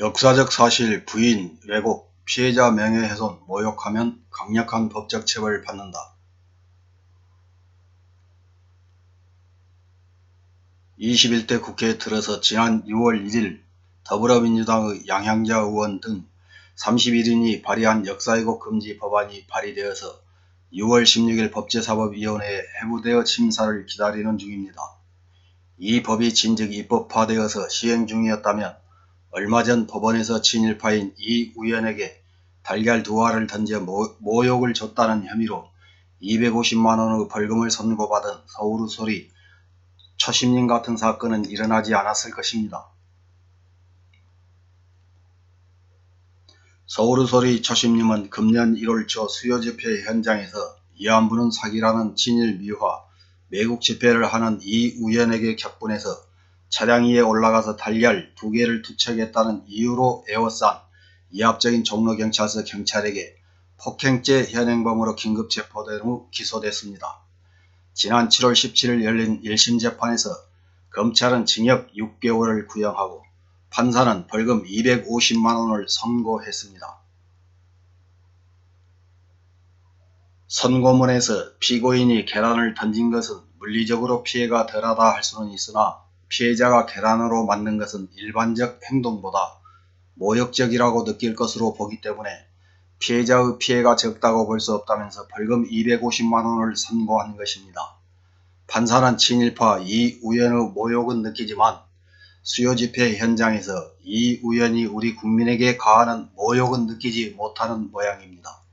역사적 사실 부인, 왜곡, 피해자 명예훼손, 모욕하면 강력한 법적 처벌을 받는다. 21대 국회에 들어서 지난 6월 1일 더불어민주당의 양향자 의원 등 31인이 발의한 역사왜곡 금지 법안이 발의되어서 6월 16일 법제사법위원회에 회부되어 심사를 기다리는 중입니다. 이 법이 진즉 입법화되어서 시행 중이었다면 얼마 전 법원에서 친일파인 이 의원에게 달걀 2알을 던져 모욕을 줬다는 혐의로 250만원의 벌금을 선고받은 서울의 소리 초심님 같은 사건은 일어나지 않았을 것입니다. 서울의 소리 초심님은 금년 1월 초 수요 집회 현장에서 위안부는 사기라는 친일 미화, 매국 집회를 하는 이 의원에게 격분해서 차량 위에 올라가서 달걀 2개를 투척했다는 이유로 에워싼 위압적인 종로경찰서 경찰에게 폭행죄 현행범으로 긴급 체포된 후 기소됐습니다. 지난 7월 17일 열린 1심 재판에서 검찰은 징역 6개월을 구형하고 판사는 벌금 250만원을 선고했습니다. 선고문에서 피고인이 계란을 던진 것은 물리적으로 피해가 덜하다 할 수는 있으나 피해자가 계란으로 맞는 것은 일반적 행동보다 모욕적이라고 느낄 것으로 보기 때문에 피해자의 피해가 적다고 볼 수 없다면서 벌금 250만원을 선고한 것입니다. 판사는 친일파 이 의원의 모욕은 느끼지만 수요 집회 현장에서 이 의원이 우리 국민에게 가하는 모욕은 느끼지 못하는 모양입니다.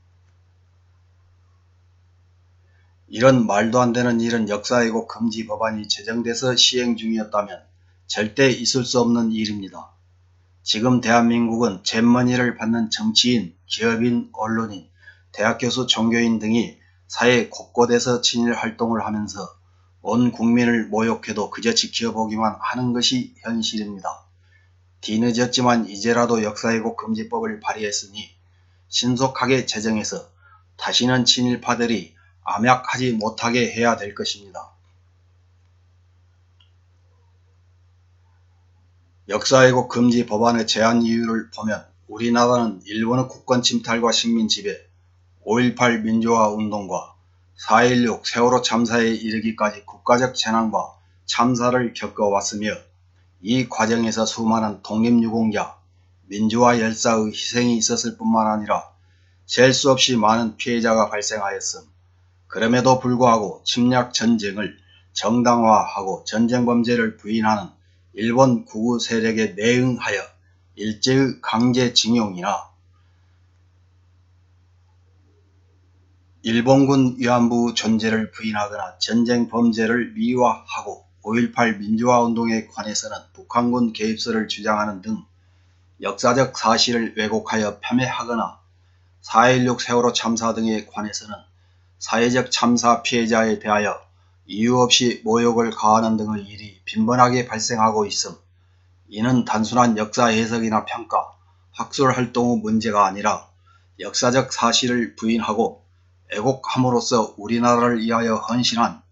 이런 말도 안 되는 일은 역사왜곡 금지 법안이 제정돼서 시행 중이었다면 절대 있을 수 없는 일입니다. 지금 대한민국은 잼머니를 받는 정치인, 기업인, 언론인, 대학 교수, 종교인 등이 사회 곳곳에서 친일 활동을 하면서 온 국민을 모욕해도 그저 지켜보기만 하는 것이 현실입니다. 뒤늦었지만 이제라도 역사왜곡 금지법을 발의했으니 신속하게 제정해서 다시는 친일파들이 암약하지 못하게 해야 될 것입니다. 역사왜곡 금지 법안의 제안 이유를 보면 우리나라는 일본의 국권 침탈과 식민 지배, 5.18 민주화 운동과 4.16 세월호 참사에 이르기까지 국가적 재난과 참사를 겪어왔으며 이 과정에서 수많은 독립유공자, 민주화 열사의 희생이 있었을 뿐만 아니라 셀 수 없이 많은 피해자가 발생하였음. 그럼에도 불구하고 침략 전쟁을 정당화하고 전쟁 범죄를 부인하는 일본 구구 세력에 내응하여 일제의 강제징용이나 일본군 위안부 존재를 부인하거나 전쟁 범죄를 미화하고 5.18 민주화운동에 관해서는 북한군 개입설을 주장하는 등 역사적 사실을 왜곡하여 폄훼하거나 4.16 세월호 참사 등에 관해서는 사회적 참사 피해자에 대하여 이유 없이 모욕을 가하는 등의 일이 빈번하게 발생하고 있음. 이는 단순한 역사 해석이나 평가, 학술활동의 문제가 아니라 역사적 사실을 부인하고 왜곡함으로써 우리나라를 위하여 헌신한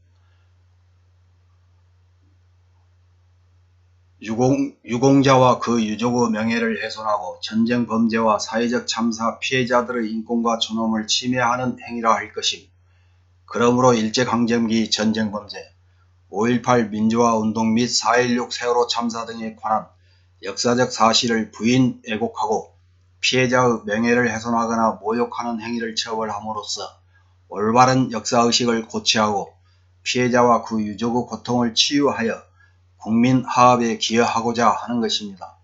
유공자와 그 유족의 명예를 훼손하고 전쟁 범죄와 사회적 참사 피해자들의 인권과 존엄을 침해하는 행위라 할 것임. 그러므로 일제강점기 전쟁범죄, 5.18 민주화 운동 및 4.16 세월호 참사 등에 관한 역사적 사실을 부인, 왜곡하고 피해자의 명예를 훼손하거나 모욕하는 행위를 처벌함으로써 올바른 역사의식을 고취하고 피해자와 그 유족의 고통을 치유하여 국민 화합에 기여하고자 하는 것입니다.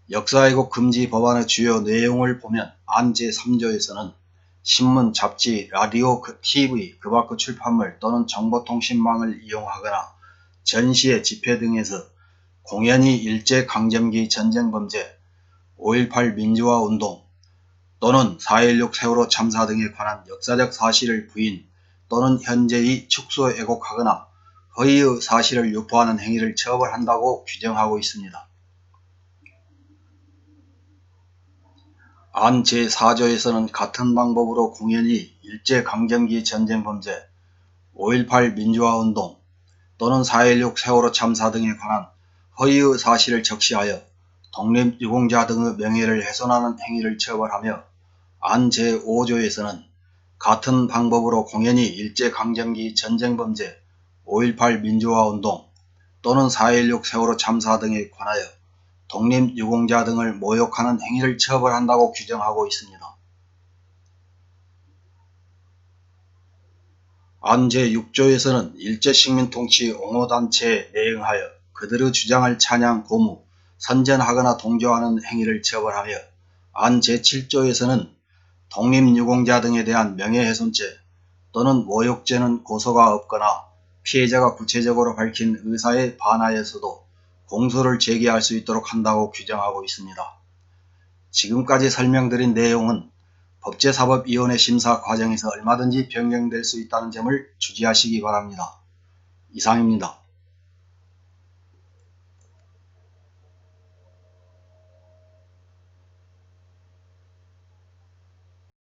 역사왜곡 금지 법안의 주요 내용을 보면 안 제3조에서는 신문, 잡지, 라디오, TV, 그 밖의 출판물 또는 정보통신망을 이용하거나 전시회, 집회 등에서 공연히 일제강점기 전쟁범죄, 5.18 민주화운동 또는 4.16 세월호 참사 등에 관한 역사적 사실을 부인 또는 현재의 축소 왜곡하거나 허위의 사실을 유포하는 행위를 처벌한다고 규정하고 있습니다. 안 제4조에서는 같은 방법으로 공연히 일제강점기 전쟁범죄, 5.18 민주화운동 또는 4.16 세월호 참사 등에 관한 허위의 사실을 적시하여 독립유공자 등의 명예를 훼손하는 행위를 처벌하며 안 제5조에서는 같은 방법으로 공연히 일제강점기 전쟁범죄, 5.18 민주화운동 또는 4.16 세월호 참사 등에 관하여 독립유공자 등을 모욕하는 행위를 처벌한다고 규정하고 있습니다. 안 제6조에서는 일제식민통치 옹호단체에 대응하여 그들의 주장을 찬양, 고무, 선전하거나 동조하는 행위를 처벌하며 안 제7조에서는 독립유공자 등에 대한 명예훼손죄 또는 모욕죄는 고소가 없거나 피해자가 구체적으로 밝힌 의사에 반하여서도 공소를 제기할 수 있도록 한다고 규정하고 있습니다. 지금까지 설명드린 내용은 법제사법위원회 심사 과정에서 얼마든지 변경될 수 있다는 점을 주지하시기 바랍니다. 이상입니다.